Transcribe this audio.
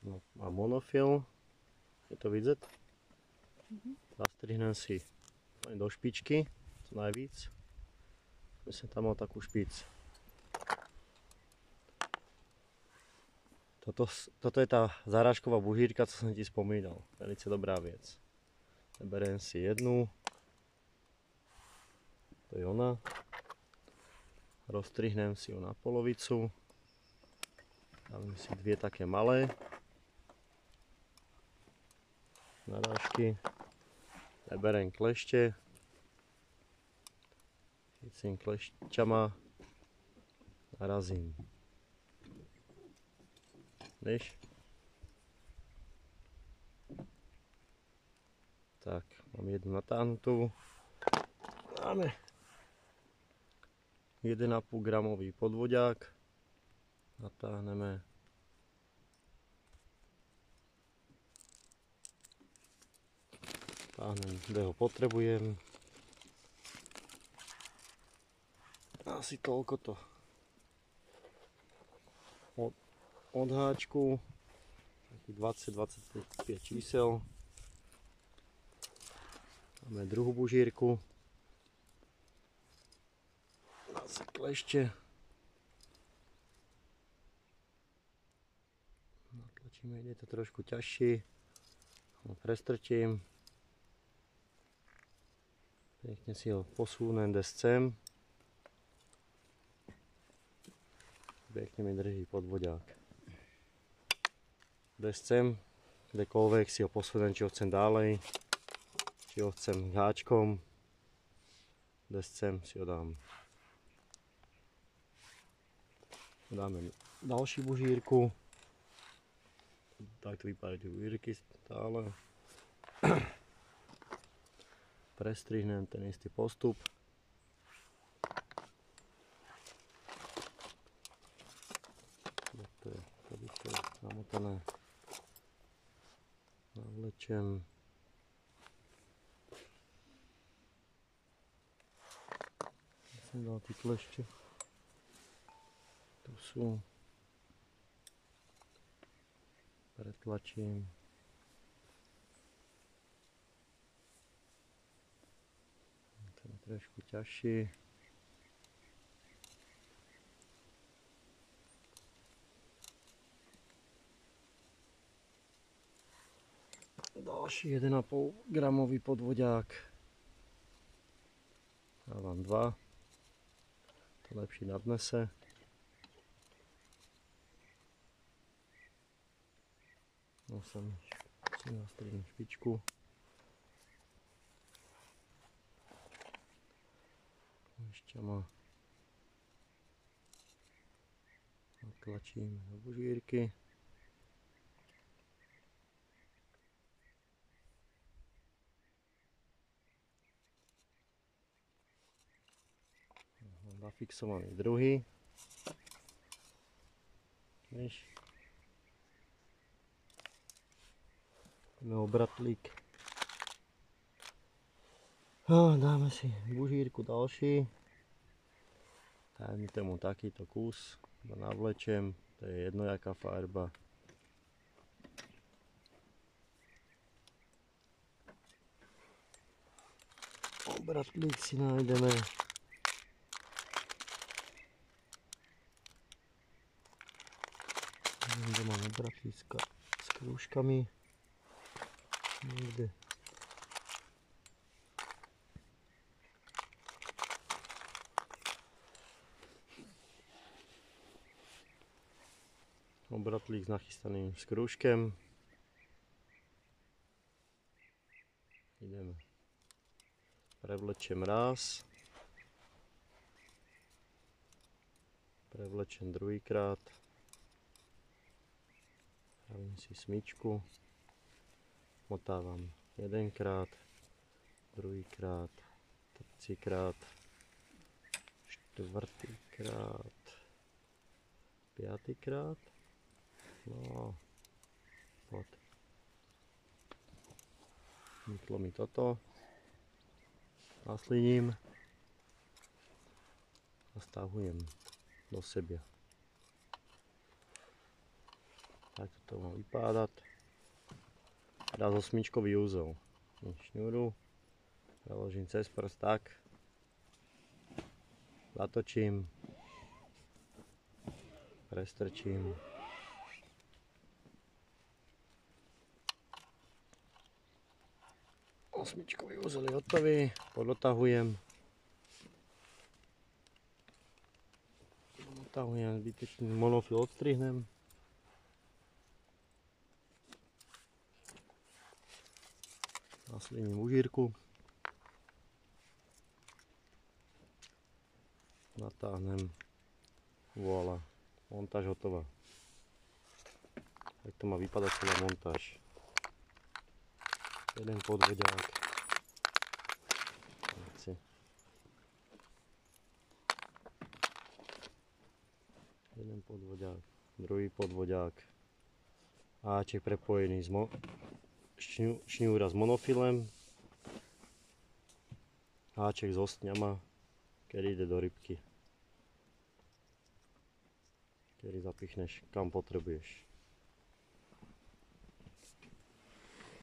No, a monofil, je to vidieť? Zastrihnem si do špičky, co najvíc. Myslím, tam mal takú špic. Toto je tá zarážková bužírka, co som ti spomínal. Velice dobrá vec. Beriem si jednu. To je ona. Roztrihnem si ju na polovicu. Dám si dve také malé narážky. Beriem klešte. Chycím klešťama. Narazím. Víš? Tak, mám jednu natáhnutú. Máme 1,5 gramový podvodiak. Natáhneme. Táhnem, kde ho potrebujem. Asi toľko to od háčku. Takých 20-25 čísel. Máme druhú bužírku. Zase klešte. Natlačíme, ide to trošku ťažšie. Prestrčím. Pekne si ho posúnem, kde chcem. Pekne mi drží podvodiak. Kde chcem, kdekoľvek si ho posunem, či ho chcem ďalej, či ho chcem háčkom. Kde chcem, si ho dám. Dáme ďalšiu bužírku. Tak to vypadajú bužírky stále. Prestrihnem ten istý postup. To je namotané. Navlečem. Ja som dal tí klešte. Tu sú. Pretlačím. To je trošku ťažší. Ďalší 1,5 gramový podvodiak. Dávam 2. To lepší nadnese. No si nastrihnem špičku. Klešťama natlačím do bužírky. Zafixovaný druhý. Víš? Máme obratlík. Dáme si bužírku ďalší. Dajme tomu takýto kus. Navlečem. To je jedno jaká farba. Obratlík si nájdeme. Kde mám obratlíčka s krúžkami. Niekde. Obratlík s nachystaným skrúžkem. Ideme. Prevlečem raz. Prevlečem druhýkrát. Pravím si smyčku. Motávam jedenkrát, druhýkrát, tretíkrát, štvrtýkrát, piatýkrát. No, poď. Mytlo mi toto. Nasliním a stahujem do seba. Tak to má vypádat. Teraz osmičkový úzel. Šňůru preložím cez prst tak. Zatočím. Prestrčím. Osmičkový úzel je hotový. Podotahujem. Zbytečný monofil odstrihnem. Nasliním užírku. Natáhnem. Voilà. Montáž hotová. Tak to má vypadať celá montáž. Jeden podvodiak. Jeden podvodiak, druhý podvodiak. Háček prepojený s šňúra s monofilem. Háček s ostňama, ktorý ide do rybky. Ktorý zapichneš kam potrebuješ.